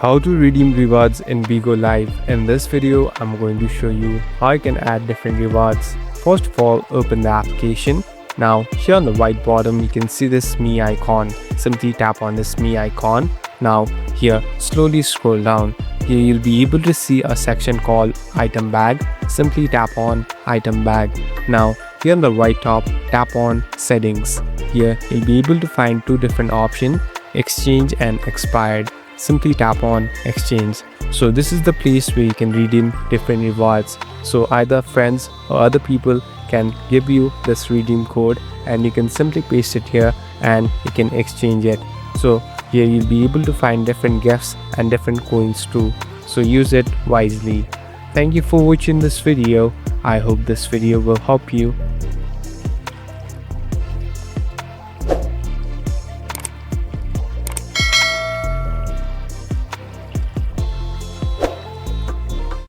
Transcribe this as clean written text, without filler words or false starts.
How to redeem rewards in Bigo Live. In this video, I'm going to show you how you can add different rewards. First of all, open the application. Now, here on the right bottom, you can see this me icon. Simply tap on this me icon. Now, here, slowly scroll down. Here you'll be able to see a section called item bag. Simply tap on item bag. Now, here on the right top, tap on settings. Here, you'll be able to find two different options, exchange and expired. Simply tap on exchange. So this is the place where you can redeem different rewards. So either friends or other people can give you this redeem code and you can simply paste it here and you can exchange it. So here you'll be able to find different gifts and different coins too. So use it wisely. Thank you for watching this video. I hope this video will help you.